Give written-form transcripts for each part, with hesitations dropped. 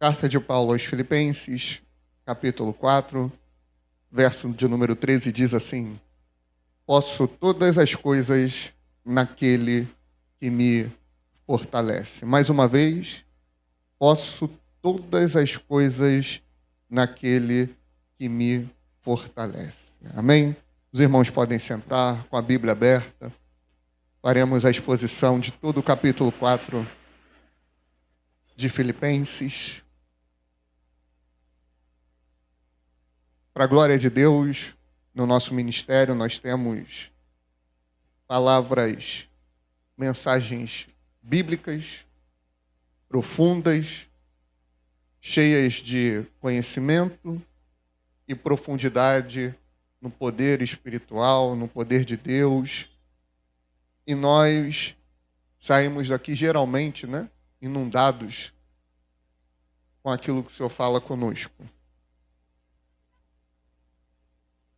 Carta de Paulo aos Filipenses, capítulo 4, verso de número 13, diz assim: Posso todas as coisas naquele que me fortalece. Mais uma vez, posso todas as coisas naquele que me fortalece. Amém? Os irmãos podem sentar com a Bíblia aberta. Faremos a exposição de todo o capítulo 4 de Filipenses. Para a glória de Deus, no nosso ministério nós temos palavras, mensagens bíblicas, profundas, cheias de conhecimento e profundidade no poder espiritual, no poder de Deus. E nós saímos daqui geralmente, inundados com aquilo que o Senhor fala conosco.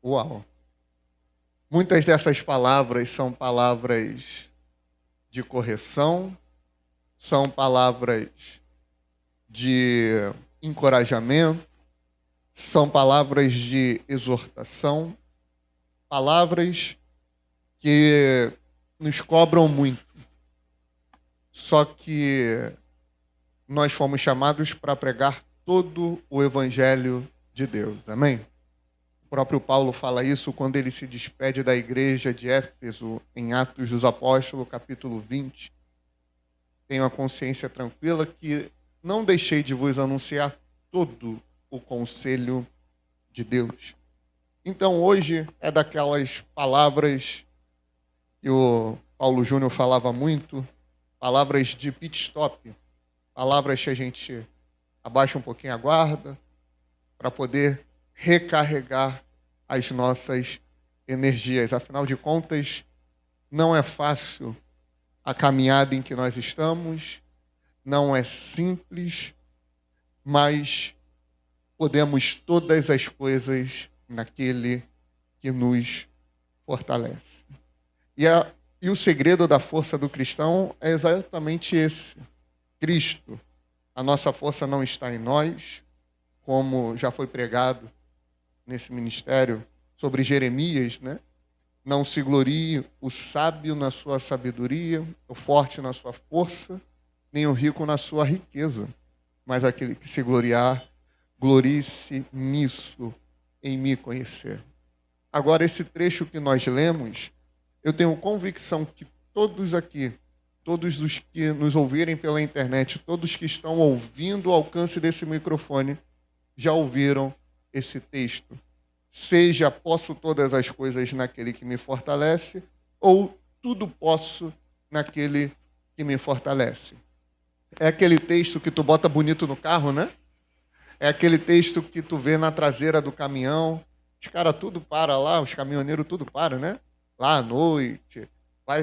Uau! Muitas dessas palavras são palavras de correção, são palavras de encorajamento, são palavras de exortação, palavras que nos cobram muito. Só que nós fomos chamados para pregar todo o Evangelho de Deus. Amém? O próprio Paulo fala isso quando ele se despede da igreja de Éfeso, em Atos dos Apóstolos, capítulo 20. Tenho a consciência tranquila que não deixei de vos anunciar todo o conselho de Deus. Então, hoje é daquelas palavras que o Paulo Júnior falava muito, palavras de pit stop, palavras que a gente abaixa um pouquinho a guarda para poder recarregar as nossas energias. Afinal de contas, não é fácil a caminhada em que nós estamos, não é simples, mas podemos todas as coisas naquele que nos fortalece. E o segredo da força do cristão é exatamente esse: Cristo. A nossa força não está em nós, como já foi pregado nesse ministério sobre Jeremias, Não se glorie o sábio na sua sabedoria, o forte na sua força, nem o rico na sua riqueza. Mas aquele que se gloriar, glorie-se nisso, em me conhecer. Agora, esse trecho que nós lemos, eu tenho convicção que todos aqui, todos os que nos ouvirem pela internet, todos que estão ouvindo o alcance desse microfone, já ouviram esse texto. Seja posso todas as coisas naquele que me fortalece, ou tudo posso naquele que me fortalece. É aquele texto que tu bota bonito no carro, É aquele texto que tu vê na traseira do caminhão. Os caras tudo para lá, os caminhoneiros tudo para, Lá à noite,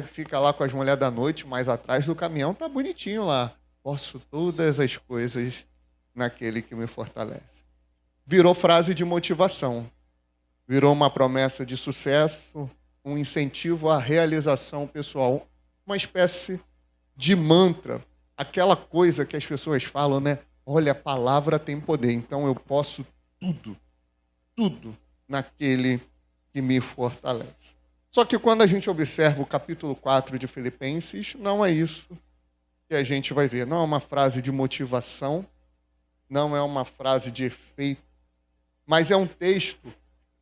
fica lá com as mulheres da noite, mas atrás do caminhão tá bonitinho lá. Posso todas as coisas naquele que me fortalece. Virou frase de motivação. Virou uma promessa de sucesso, um incentivo à realização pessoal, uma espécie de mantra, aquela coisa que as pessoas falam, Olha, a palavra tem poder, então eu posso tudo naquele que me fortalece. Só que quando a gente observa o capítulo 4 de Filipenses, não é isso que a gente vai ver. Não é uma frase de motivação, não é uma frase de efeito, mas é um texto,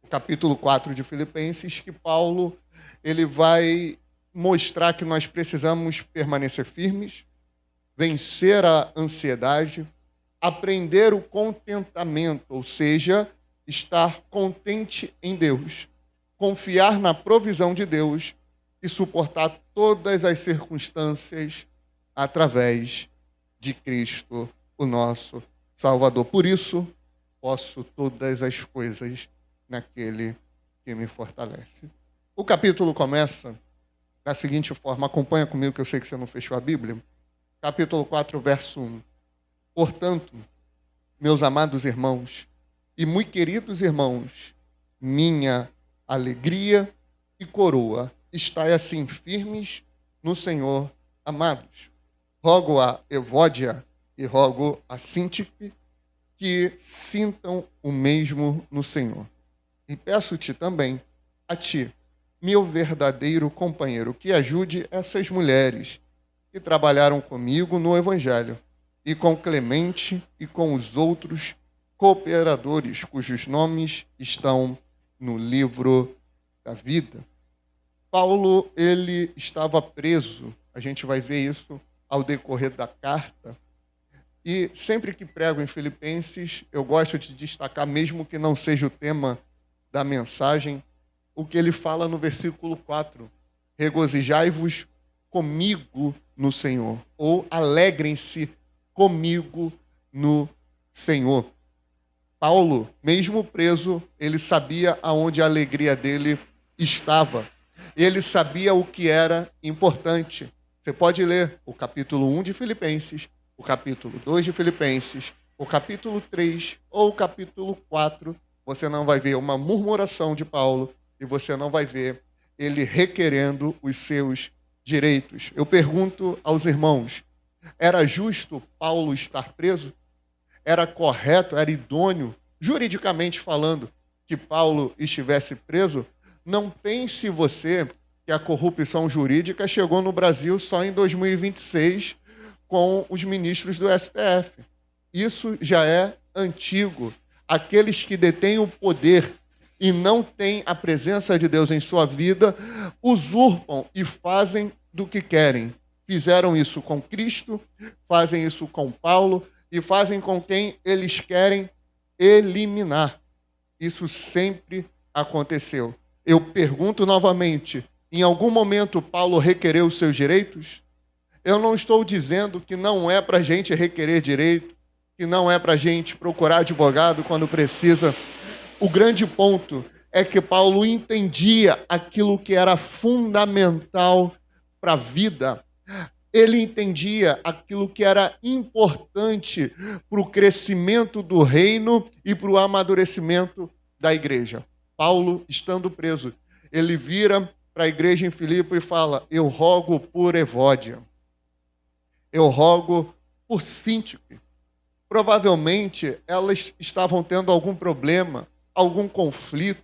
o capítulo 4 de Filipenses, que Paulo ele vai mostrar que nós precisamos permanecer firmes, vencer a ansiedade, aprender o contentamento, ou seja, estar contente em Deus, confiar na provisão de Deus e suportar todas as circunstâncias através de Cristo, o nosso Salvador. Por isso, posso todas as coisas naquele que me fortalece. O capítulo começa da seguinte forma, acompanha comigo que eu sei que você não fechou a Bíblia. Capítulo 4, verso 1. Portanto, meus amados irmãos e muito queridos irmãos, minha alegria e coroa, estai assim firmes no Senhor, amados. Rogo a Evódia e rogo a Síntique que sintam o mesmo no Senhor. E peço-te também, a ti, meu verdadeiro companheiro, que ajude essas mulheres que trabalharam comigo no Evangelho, e com Clemente e com os outros cooperadores cujos nomes estão no livro da vida. Paulo, ele estava preso, a gente vai ver isso ao decorrer da carta, e sempre que prego em Filipenses, eu gosto de destacar, mesmo que não seja o tema da mensagem, o que ele fala no versículo 4. Regozijai-vos comigo no Senhor, ou alegrem-se comigo no Senhor. Paulo, mesmo preso, ele sabia aonde a alegria dele estava. Ele sabia o que era importante. Você pode ler o capítulo 1 de Filipenses, o capítulo 2 de Filipenses, o capítulo 3 ou o capítulo 4, você não vai ver uma murmuração de Paulo e você não vai ver ele requerendo os seus direitos. Eu pergunto aos irmãos, era justo Paulo estar preso? Era correto, era idôneo, juridicamente falando, que Paulo estivesse preso? Não pense você que a corrupção jurídica chegou no Brasil só em 2026 com os ministros do STF. Isso já é antigo. Aqueles que detêm o poder e não têm a presença de Deus em sua vida, usurpam e fazem do que querem. Fizeram isso com Cristo, fazem isso com Paulo e fazem com quem eles querem eliminar. Isso sempre aconteceu. Eu pergunto novamente, em algum momento Paulo requereu os seus direitos? Eu não estou dizendo que não é para a gente requerer direito, que não é para a gente procurar advogado quando precisa. O grande ponto é que Paulo entendia aquilo que era fundamental para a vida. Ele entendia aquilo que era importante para o crescimento do reino e para o amadurecimento da igreja. Paulo, estando preso, ele vira para a igreja em Filipe e fala: eu rogo por Evódia, eu rogo por Síntique. Provavelmente elas estavam tendo algum problema, algum conflito.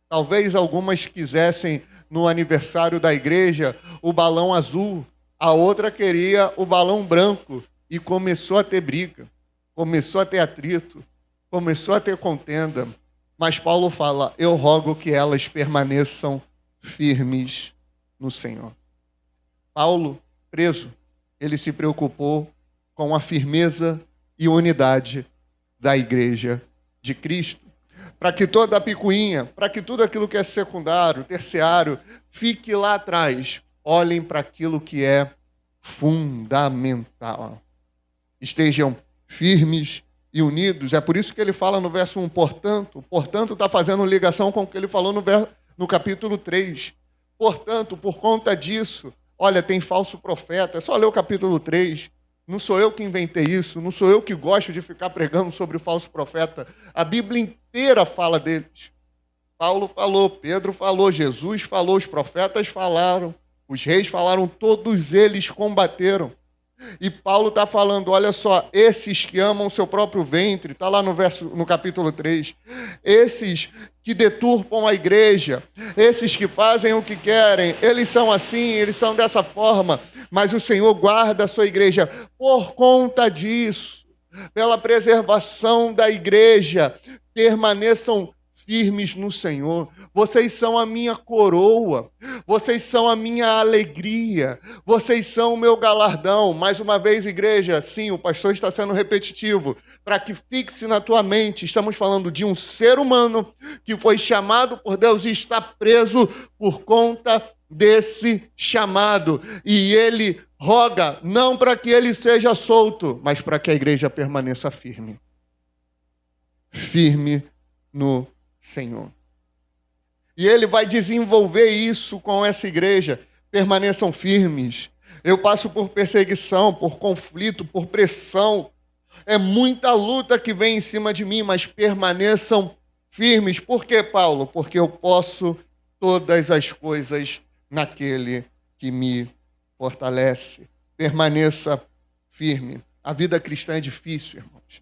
Talvez algumas quisessem, no aniversário da igreja, o balão azul. A outra queria o balão branco. E começou a ter briga, começou a ter atrito, começou a ter contenda. Mas Paulo fala: eu rogo que elas permaneçam firmes no Senhor. Paulo, preso, ele se preocupou com a firmeza e unidade da igreja de Cristo. Para que toda a picuinha, para que tudo aquilo que é secundário, terciário, fique lá atrás. Olhem para aquilo que é fundamental. Estejam firmes e unidos. É por isso que ele fala no verso 1, portanto está fazendo ligação com o que ele falou no capítulo 3. Portanto, por conta disso, olha, tem falso profeta. É só ler o capítulo 3. Não sou eu que inventei isso, não sou eu que gosto de ficar pregando sobre o falso profeta. A Bíblia inteira fala deles. Paulo falou, Pedro falou, Jesus falou, os profetas falaram, os reis falaram, todos eles combateram. E Paulo está falando, olha só, esses que amam o seu próprio ventre, está lá no capítulo 3, esses que deturpam a igreja, esses que fazem o que querem, eles são assim, eles são dessa forma, mas o Senhor guarda a sua igreja. Por conta disso, pela preservação da igreja, permaneçam firmes no Senhor. Vocês são a minha coroa, vocês são a minha alegria, vocês são o meu galardão. Mais uma vez, igreja, sim, o pastor está sendo repetitivo, para que fixe na tua mente, estamos falando de um ser humano que foi chamado por Deus e está preso por conta desse chamado, e ele roga, não para que ele seja solto, mas para que a igreja permaneça firme. Firme no Senhor. E ele vai desenvolver isso com essa igreja. Permaneçam firmes. Eu passo por perseguição, por conflito, por pressão. É muita luta que vem em cima de mim, mas permaneçam firmes. Por quê, Paulo? Porque eu posso todas as coisas naquele que me fortalece. Permaneça firme. A vida cristã é difícil, irmãos.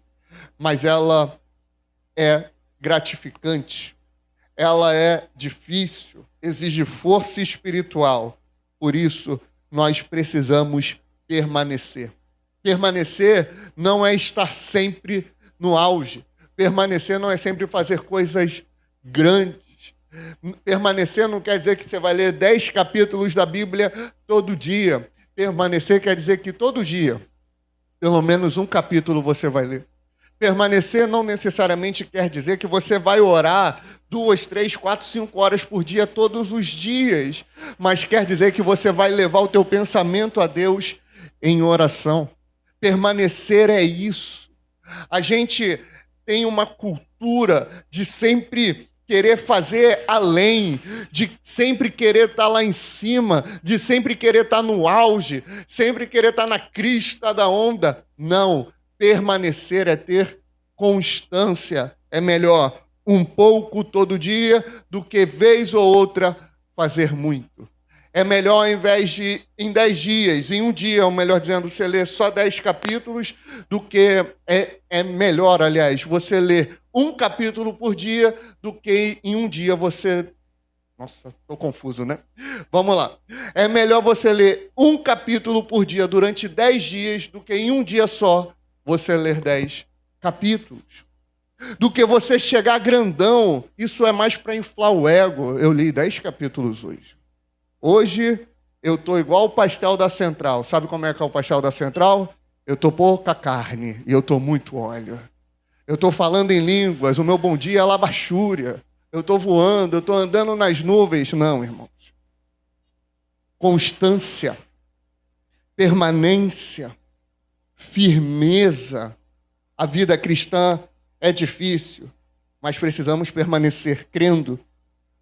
mas ela é gratificante, ela é difícil, exige força espiritual. Por isso, nós precisamos permanecer. Permanecer não é estar sempre no auge. Permanecer não é sempre fazer coisas grandes. Permanecer não quer dizer que você vai ler 10 capítulos da Bíblia todo dia. Permanecer quer dizer que todo dia, pelo menos um capítulo você vai ler. Permanecer não necessariamente quer dizer que você vai orar 2, 3, 4, 5 horas por dia, todos os dias. Mas quer dizer que você vai levar o teu pensamento a Deus em oração. Permanecer é isso. A gente tem uma cultura de sempre querer fazer além, de sempre querer estar lá em cima, de sempre querer estar no auge, sempre querer estar na crista da onda. Não, permanecer é ter constância. É melhor um pouco todo dia do que vez ou outra fazer muito. É melhor, ao invés de, em 10 dias, em um dia, ou melhor dizendo, você ler só 10 capítulos, do que é melhor, aliás, você ler um capítulo por dia, do que em um dia você... Nossa, estou confuso, né? Vamos lá. É melhor você ler um capítulo por dia durante 10 dias, do que em um dia só você ler 10 capítulos. Do que você chegar grandão, isso é mais para inflar o ego. Eu li 10 capítulos hoje. Hoje eu estou igual o pastel da Central. Sabe como é que é o pastel da Central? Eu estou pouca carne e eu estou muito óleo. Eu estou falando em línguas, o meu bom dia é labachúria. Eu estou voando, eu estou andando nas nuvens. Não, irmãos. Constância, permanência, firmeza. A vida cristã é difícil, mas precisamos permanecer crendo,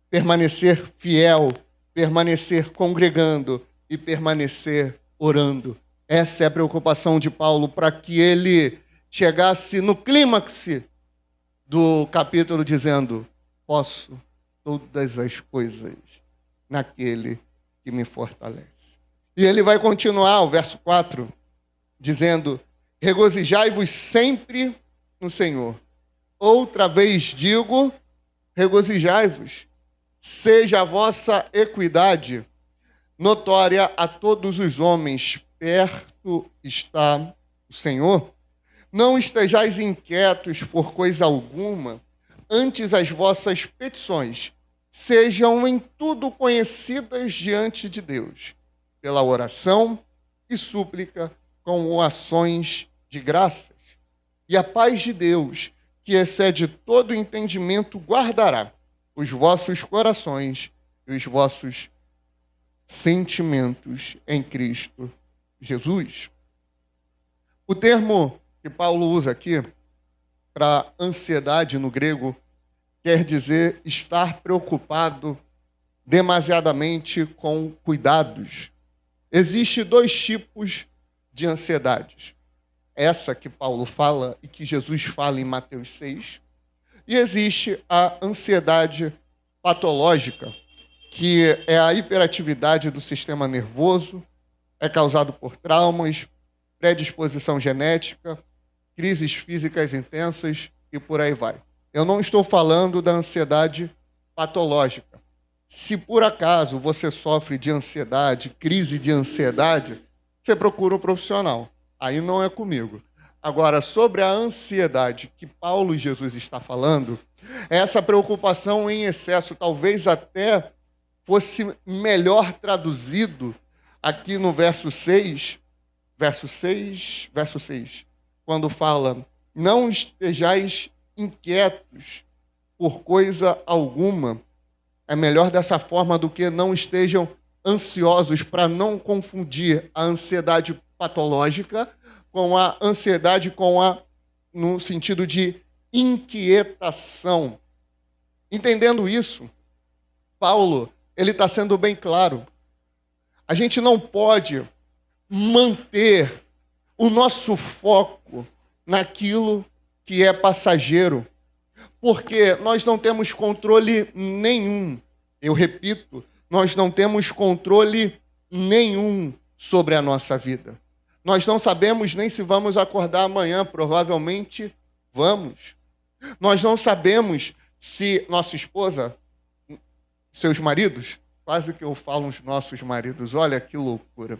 permanecer fiel, permanecer congregando e permanecer orando. Essa é a preocupação de Paulo, para que ele chegasse no clímax do capítulo dizendo: posso todas as coisas naquele que me fortalece. E ele vai continuar, o verso 4, dizendo: regozijai-vos sempre no Senhor. Outra vez digo, regozijai-vos. Seja a vossa equidade notória a todos os homens. Perto está o Senhor. Não estejais inquietos por coisa alguma, antes as vossas petições sejam em tudo conhecidas diante de Deus, pela oração e súplica com ações de graças. E a paz de Deus, que excede todo entendimento, guardará os vossos corações e os vossos sentimentos em Cristo Jesus. O termo que Paulo usa aqui para ansiedade no grego quer dizer estar preocupado demasiadamente com cuidados. Existem 2 tipos de ansiedades. Essa que Paulo fala e que Jesus fala em Mateus 6. E existe a ansiedade patológica, que é a hiperatividade do sistema nervoso, é causado por traumas, predisposição genética, crises físicas intensas e por aí vai. Eu não estou falando da ansiedade patológica. Se por acaso você sofre de ansiedade, crise de ansiedade, você procura um profissional. Aí não é comigo. Agora, sobre a ansiedade que Paulo e Jesus está falando, essa preocupação em excesso, talvez até fosse melhor traduzido aqui no verso 6, quando fala: não estejais inquietos por coisa alguma. É melhor dessa forma do que não estejam ansiosos, para não confundir a ansiedade patológica com a ansiedade no sentido de inquietação. Entendendo isso, Paulo, ele está sendo bem claro. A gente não pode manter o nosso foco naquilo que é passageiro, porque nós não temos controle nenhum. Eu repito, nós não temos controle nenhum sobre a nossa vida. Nós não sabemos nem se vamos acordar amanhã, provavelmente Vamos. Nós não sabemos se nossa esposa, seus maridos, quase que eu falo os nossos maridos, olha que loucura.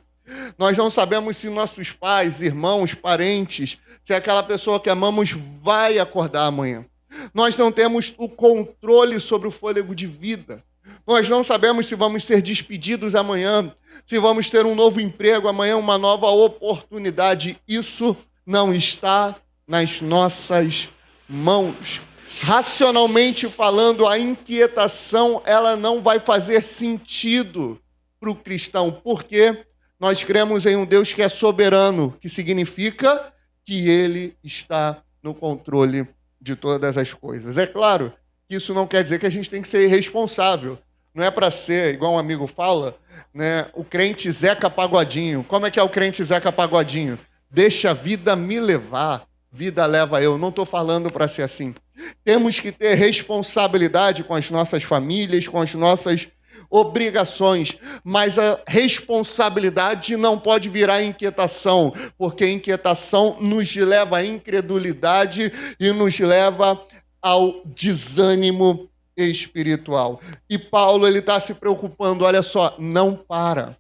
Nós não sabemos se nossos pais, irmãos, parentes, se aquela pessoa que amamos vai acordar amanhã. Nós não temos o controle sobre o fôlego de vida. Nós não sabemos se vamos ser despedidos amanhã, se vamos ter um novo emprego amanhã, uma nova oportunidade. Isso não está nas nossas mãos. Racionalmente falando, a inquietação ela não vai fazer sentido para o cristão. Por quê? Nós cremos em um Deus que é soberano, que significa que Ele está no controle de todas as coisas. É claro que isso não quer dizer que a gente tem que ser irresponsável. Não é para ser, igual um amigo fala, né, o crente Zeca Pagodinho. Como é que é o crente Zeca Pagodinho? Deixa a vida me levar, vida leva eu. Não estou falando para ser assim. Temos que ter responsabilidade com as nossas famílias, com as nossas obrigações, mas a responsabilidade não pode virar inquietação, porque inquietação nos leva à incredulidade e nos leva ao desânimo espiritual. E Paulo ele está se preocupando, olha só, não para.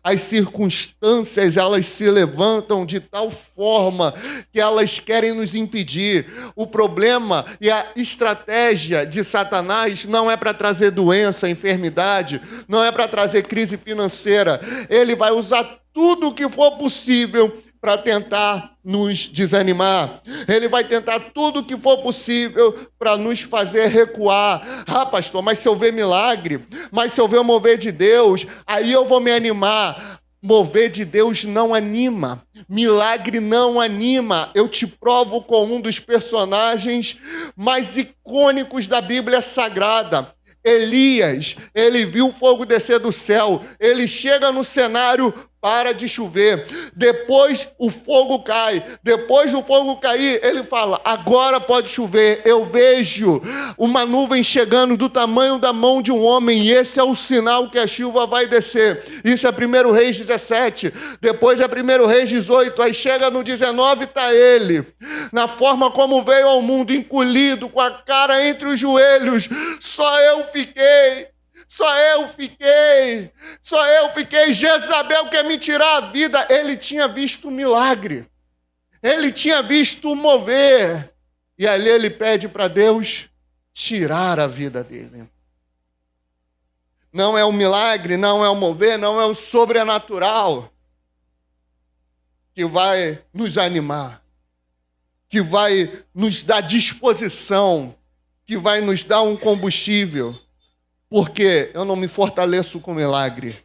As circunstâncias, elas se levantam de tal forma que elas querem nos impedir. O problema e a estratégia de Satanás não é para trazer doença, enfermidade, não é para trazer crise financeira. Ele vai usar tudo o que for possível para tentar nos desanimar. Ele vai tentar tudo o que for possível para nos fazer recuar. Ah, pastor, mas se eu ver milagre, mas se eu ver o mover de Deus, aí eu vou me animar. Mover de Deus não anima. Milagre não anima. Eu te provo com um dos personagens mais icônicos da Bíblia Sagrada. Elias, ele viu o fogo descer do céu. Ele chega no cenário, para de chover. Depois o fogo cai. Depois do fogo cair, ele fala, agora pode chover. Eu vejo uma nuvem chegando do tamanho da mão de um homem. E esse é o sinal que a chuva vai descer. Isso é 1 Reis 17. Depois é 1 Reis 18. Aí chega no 19 e está ele. Na forma como veio ao mundo, encolhido, com a cara entre os joelhos. Só eu fiquei. Jezabel quer me tirar a vida. Ele tinha visto o milagre. Ele tinha visto o mover. E ali ele pede para Deus tirar a vida dele. Não é o milagre, não é o mover, não é o sobrenatural que vai nos animar, que vai nos dar disposição, que vai nos dar um combustível. Porque eu não me fortaleço com milagre.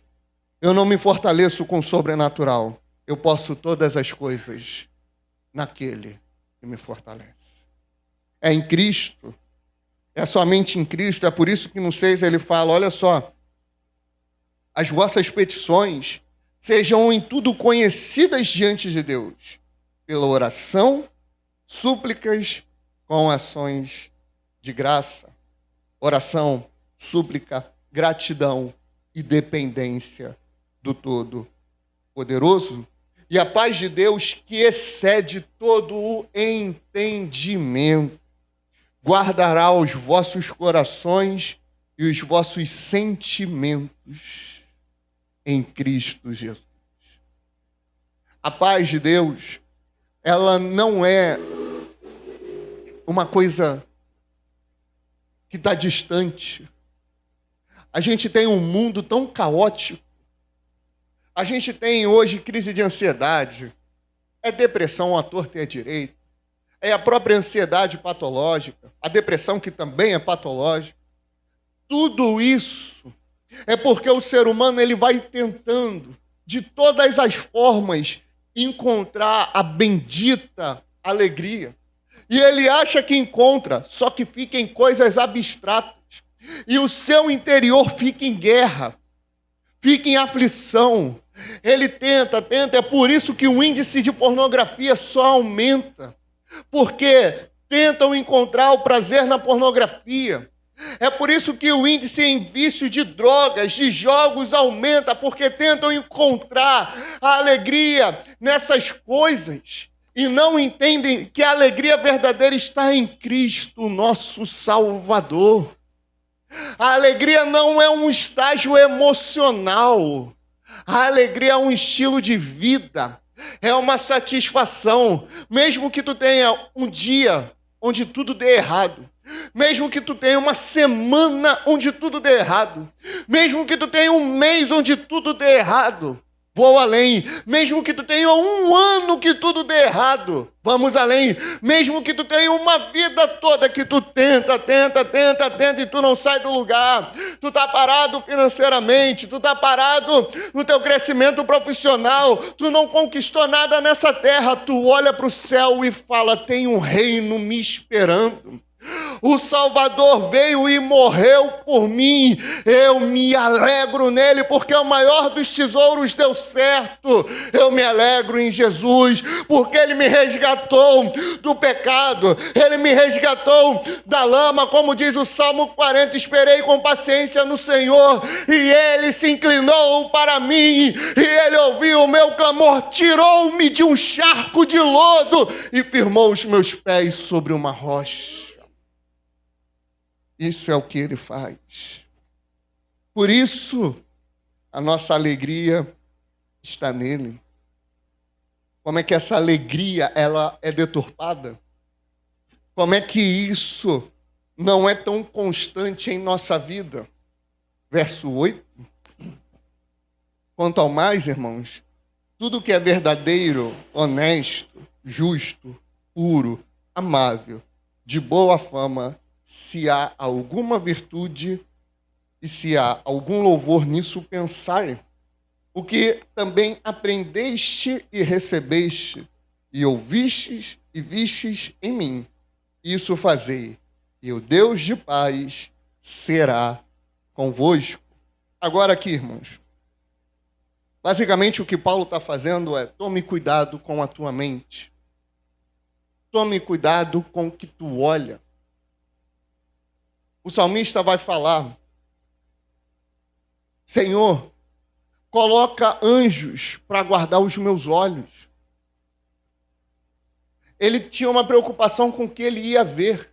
Eu não me fortaleço com sobrenatural. Eu posso todas as coisas naquele que me fortalece. É em Cristo. É somente em Cristo. É por isso que no 6 ele fala, olha só. As vossas petições sejam em tudo conhecidas diante de Deus. Pela oração, súplicas com ações de graça. Oração, súplica, gratidão e dependência do Todo-Poderoso. E a paz de Deus, que excede todo o entendimento, guardará os vossos corações e os vossos sentimentos em Cristo Jesus. A paz de Deus, ela não é uma coisa que está distante. A gente tem um mundo tão caótico. A gente tem hoje crise de ansiedade. É depressão à torta e à direita. É a própria ansiedade patológica. A depressão que também é patológica. Tudo isso é porque o ser humano ele vai tentando, de todas as formas, encontrar a bendita alegria. E ele acha que encontra, só que fica em coisas abstratas. E o seu interior fica em guerra, fica em aflição. Ele tenta, é por isso que o índice de pornografia só aumenta. Porque tentam encontrar o prazer na pornografia. É por isso que o índice em vício de drogas, de jogos aumenta, porque tentam encontrar a alegria nessas coisas. e não entendem que a alegria verdadeira está em Cristo, nosso Salvador. A alegria não é um estágio emocional. A alegria é um estilo de vida. É uma satisfação. Mesmo que tu tenha um dia onde tudo dê errado. Mesmo que tu tenha uma semana onde tudo dê errado. Mesmo que tu tenha um mês onde tudo dê errado. Vou além. Mesmo que tu tenha um ano que tudo dê errado, vamos além. Mesmo que tu tenha uma vida toda que tu tenta e tu não sai do lugar. Tu tá parado financeiramente, tu tá parado no teu crescimento profissional, tu não conquistou nada nessa terra. Tu olha para o céu e fala, tem um reino me esperando. O Salvador veio e morreu por mim. Eu me alegro nele, porque o maior dos tesouros deu certo. Eu me alegro em Jesus, porque ele me resgatou do pecado. Ele me resgatou da lama, como diz o Salmo 40. Esperei com paciência no Senhor, e ele se inclinou para mim, e ele ouviu o meu clamor, tirou-me de um charco de lodo e firmou os meus pés sobre uma rocha. Isso é o que ele faz. Por isso, a nossa alegria está nele. Como é que essa alegria ela é deturpada? Como é que isso não é tão constante em nossa vida? Verso 8. Quanto ao mais, irmãos, tudo que é verdadeiro, honesto, justo, puro, amável, de boa fama, se há alguma virtude e se há algum louvor nisso, pensai. O que também aprendeste e recebeste, e ouvistes e vistes em mim, isso fazei, e o Deus de paz será convosco. Agora aqui, irmãos, basicamente o que Paulo está fazendo é, tome cuidado com a tua mente. Tome cuidado com o que tu olha. O salmista vai falar, Senhor, coloca anjos para guardar os meus olhos. Ele tinha uma preocupação com o que ele ia ver.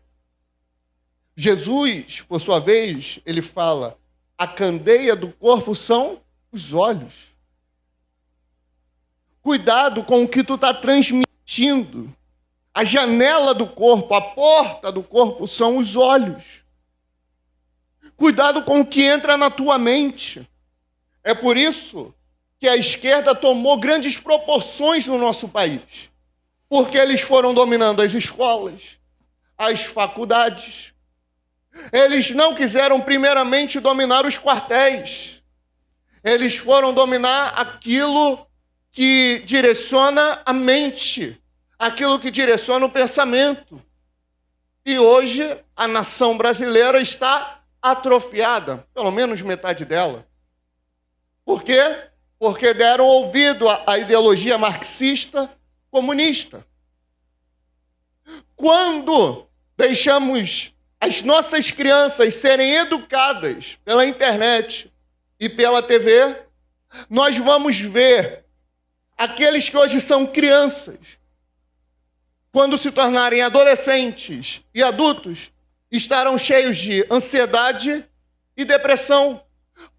Jesus, por sua vez, ele fala, a candeia do corpo são os olhos. Cuidado com o que tu está transmitindo. A janela do corpo, a porta do corpo são os olhos. Cuidado com o que entra na tua mente. É por isso que a esquerda tomou grandes proporções no nosso país. Porque eles foram dominando as escolas, as faculdades. Eles não quiseram primeiramente dominar os quartéis. Eles foram dominar aquilo que direciona a mente, aquilo que direciona o pensamento. E hoje a nação brasileira está atrofiada, pelo menos metade dela. Por quê? Porque deram ouvido à ideologia marxista comunista. Quando deixamos as nossas crianças serem educadas pela internet e pela TV, nós vamos ver aqueles que hoje são crianças, quando se tornarem adolescentes e adultos, estarão cheios de ansiedade e depressão,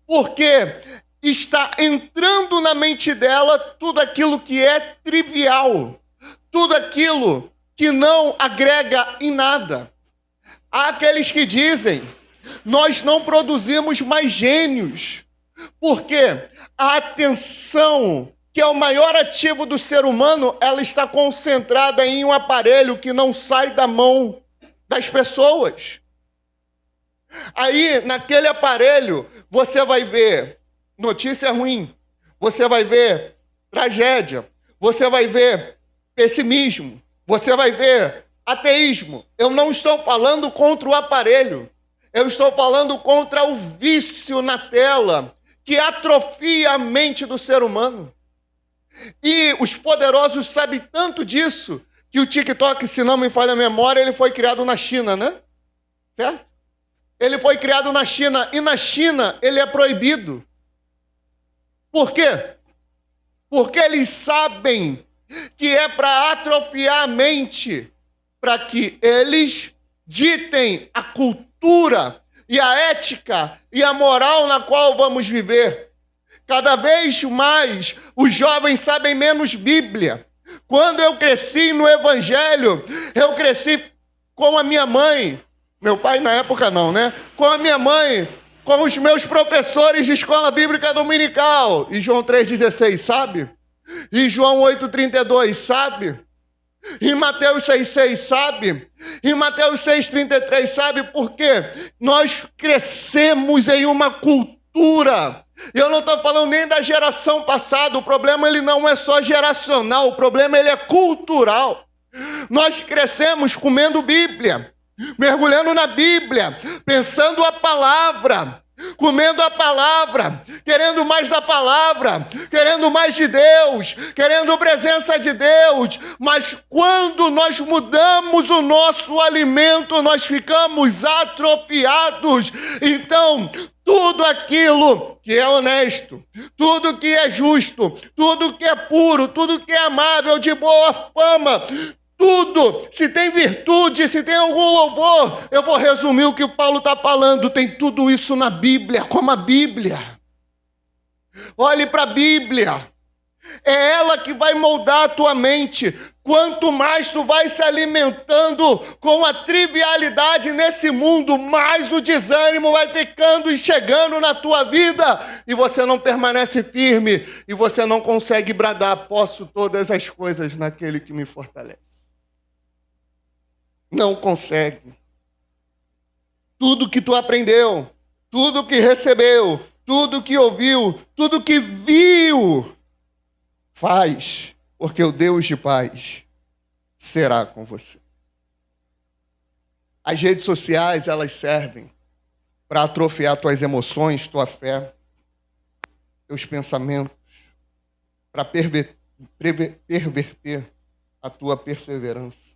porque está entrando na mente dela tudo aquilo que é trivial, tudo aquilo que não agrega em nada. Há aqueles que dizem, nós não produzimos mais gênios, porque a atenção, que é o maior ativo do ser humano, ela está concentrada em um aparelho que não sai da mão das pessoas. Aí, naquele aparelho, você vai ver notícia ruim, você vai ver tragédia, você vai ver pessimismo, você vai ver ateísmo. Eu não estou falando contra o aparelho, eu estou falando contra o vício na tela, que atrofia a mente do ser humano. E os poderosos sabem tanto disso, que o TikTok, se não me falha a memória, ele foi criado na China, né? Certo? Ele foi criado na China, e na China ele é proibido. Por quê? Porque eles sabem que é para atrofiar a mente, para que eles ditem a cultura e a ética e a moral na qual vamos viver. Cada vez mais os jovens sabem menos Bíblia. Quando eu cresci no Evangelho, eu cresci com a minha mãe, meu pai na época não, né? Com a minha mãe, com os meus professores de escola bíblica dominical. E João 3,16, sabe? E João 8,32, sabe? E Mateus 6,6, sabe? E Mateus 6,33, sabe por quê? Nós crescemos em uma cultura. Eu não estou falando nem da geração passada. O problema ele não é só geracional, o problema ele é cultural. Nós crescemos comendo Bíblia, mergulhando na Bíblia, pensando a palavra, comendo a palavra, querendo mais da palavra, querendo mais de Deus, querendo a presença de Deus. Mas quando nós mudamos o nosso alimento, nós ficamos atrofiados. Então, tudo aquilo que é honesto, tudo que é justo, tudo que é puro, tudo que é amável, de boa fama, tudo, se tem virtude, se tem algum louvor, eu vou resumir o que o Paulo está falando, tem tudo isso na Bíblia, como a Bíblia. Olhe para a Bíblia, é ela que vai moldar a tua mente. Quanto mais tu vai se alimentando com a trivialidade nesse mundo, mais o desânimo vai ficando e chegando na tua vida, e você não permanece firme, e você não consegue bradar: posso todas as coisas naquele que me fortalece. Não consegue. Tudo que tu aprendeu, tudo que recebeu, tudo que ouviu, tudo que viu, faz, porque o Deus de paz será com você. As redes sociais, elas servem para atrofiar tuas emoções, tua fé, teus pensamentos, para perverter a tua perseverança.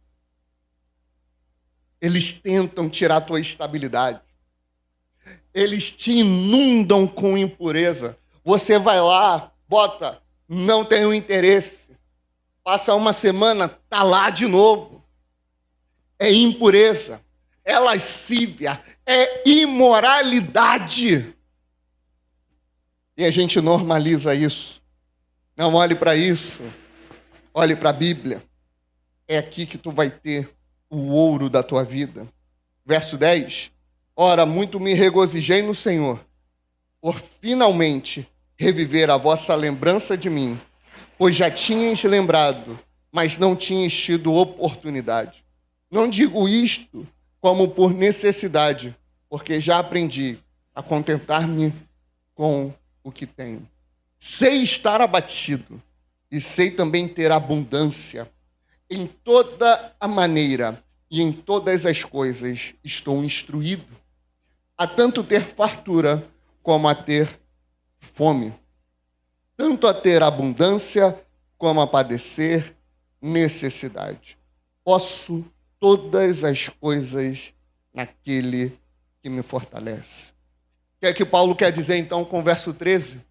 Eles tentam tirar a tua estabilidade. Eles te inundam com impureza. Você vai lá, bota, não tenho interesse. Passa uma semana, tá lá de novo. É impureza, é lascívia, é imoralidade. E a gente normaliza isso. Não olhe para isso. Olhe para a Bíblia. É aqui que tu vai ter o ouro da tua vida. Verso 10. Ora, muito me regozijei no Senhor, por finalmente reviver a vossa lembrança de mim, pois já tinhas lembrado, mas não tinhas tido oportunidade. Não digo isto como por necessidade, porque já aprendi a contentar-me com o que tenho. Sei estar abatido e sei também ter abundância. Em toda a maneira e em todas as coisas estou instruído, a tanto ter fartura como a ter fome, tanto a ter abundância como a padecer necessidade. Posso todas as coisas naquele que me fortalece. O que é que Paulo quer dizer então com o verso 13?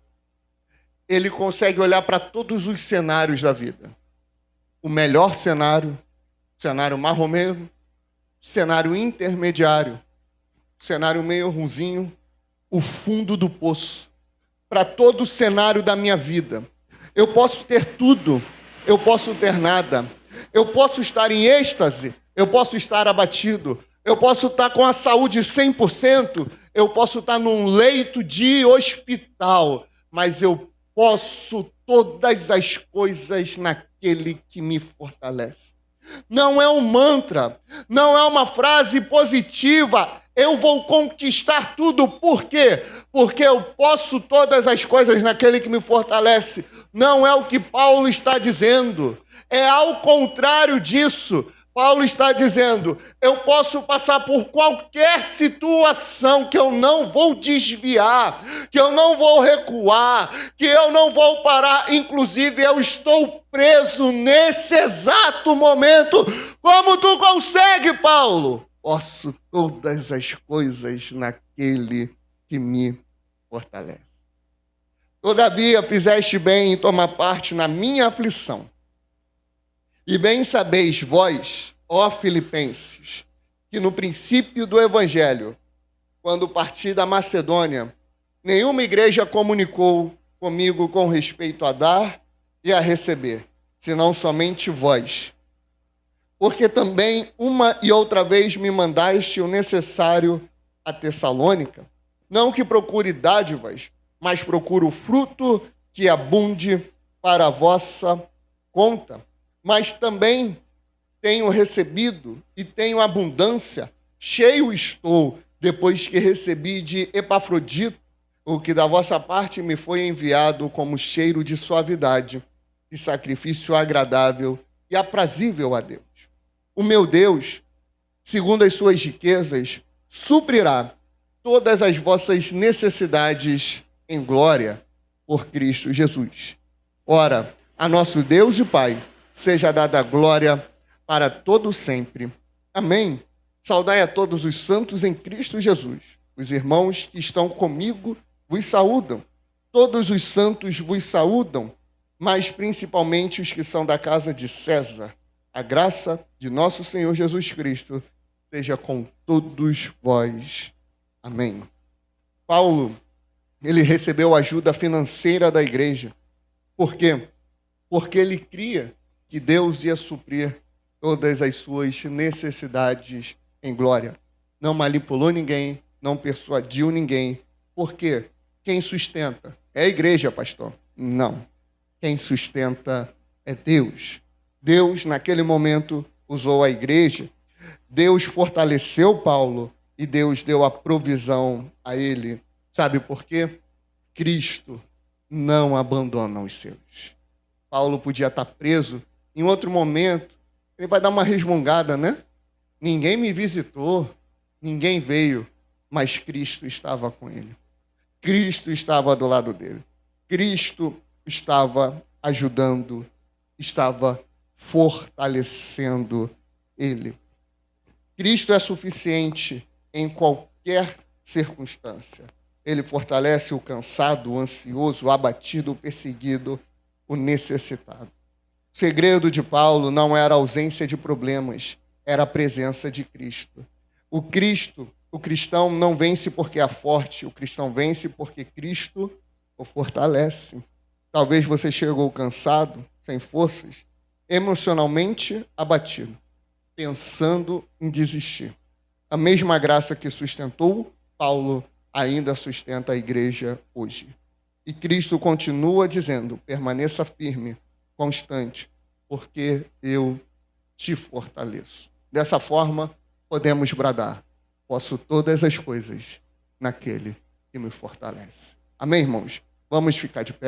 Ele consegue olhar para todos os cenários da vida. O melhor cenário, cenário marromeno, cenário intermediário, cenário meio ruinzinho, o fundo do poço. Para todo o cenário da minha vida. Eu posso ter tudo, eu posso ter nada. Eu posso estar em êxtase, eu posso estar abatido. Eu posso estar com a saúde 100%, eu posso estar num leito de hospital, mas eu posso todas as coisas naquele que me fortalece. Não é um mantra, não é uma frase positiva. Eu vou conquistar tudo. Por quê? Porque eu posso todas as coisas naquele que me fortalece. Não é o que Paulo está dizendo. É ao contrário disso. Paulo está dizendo: eu posso passar por qualquer situação que eu não vou desviar, que eu não vou recuar, que eu não vou parar. Inclusive, eu estou preso nesse exato momento. Como tu consegue, Paulo? Posso todas as coisas naquele que me fortalece. Todavia, fizeste bem em tomar parte na minha aflição. E bem sabeis vós, ó Filipenses, que no princípio do Evangelho, quando parti da Macedônia, nenhuma igreja comunicou comigo com respeito a dar e a receber, senão somente vós. Porque também uma e outra vez me mandaste o necessário a Tessalônica. Não que procure dádivas, mas procuro o fruto que abunde para a vossa conta. Mas também tenho recebido e tenho abundância, cheio estou, depois que recebi de Epafrodito, o que da vossa parte me foi enviado como cheiro de suavidade e sacrifício agradável e aprazível a Deus. O meu Deus, segundo as suas riquezas, suprirá todas as vossas necessidades em glória por Cristo Jesus. Ora, a nosso Deus e Pai seja dada a glória para todo sempre. Amém. Saudai a todos os santos em Cristo Jesus. Os irmãos que estão comigo vos saúdam. Todos os santos vos saúdam, mas principalmente os que são da casa de César. A graça de nosso Senhor Jesus Cristo seja com todos vós. Amém. Paulo, ele recebeu ajuda financeira da igreja. Por quê? Porque ele cria que Deus ia suprir todas as suas necessidades em glória. Não manipulou ninguém, não persuadiu ninguém. Por quê? Quem sustenta? É a igreja, pastor? Não. Quem sustenta é Deus. Deus, naquele momento, usou a igreja. Deus fortaleceu Paulo e Deus deu a provisão a ele. Sabe por quê? Cristo não abandona os seus. Paulo podia estar preso. Em outro momento, ele vai dar uma resmungada, né? Ninguém me visitou, ninguém veio, mas Cristo estava com ele. Cristo estava do lado dele. Cristo estava ajudando, estava fortalecendo ele. Cristo é suficiente em qualquer circunstância. Ele fortalece o cansado, o ansioso, o abatido, o perseguido, o necessitado. O segredo de Paulo não era a ausência de problemas, era a presença de Cristo. O cristão não vence porque é forte, o cristão vence porque Cristo o fortalece. Talvez você chegou cansado, sem forças, emocionalmente abatido, pensando em desistir. A mesma graça que sustentou Paulo ainda sustenta a igreja hoje. E Cristo continua dizendo: permaneça firme, constante, porque eu te fortaleço. Dessa forma, podemos bradar: posso todas as coisas naquele que me fortalece. Amém, irmãos? Vamos ficar de pé.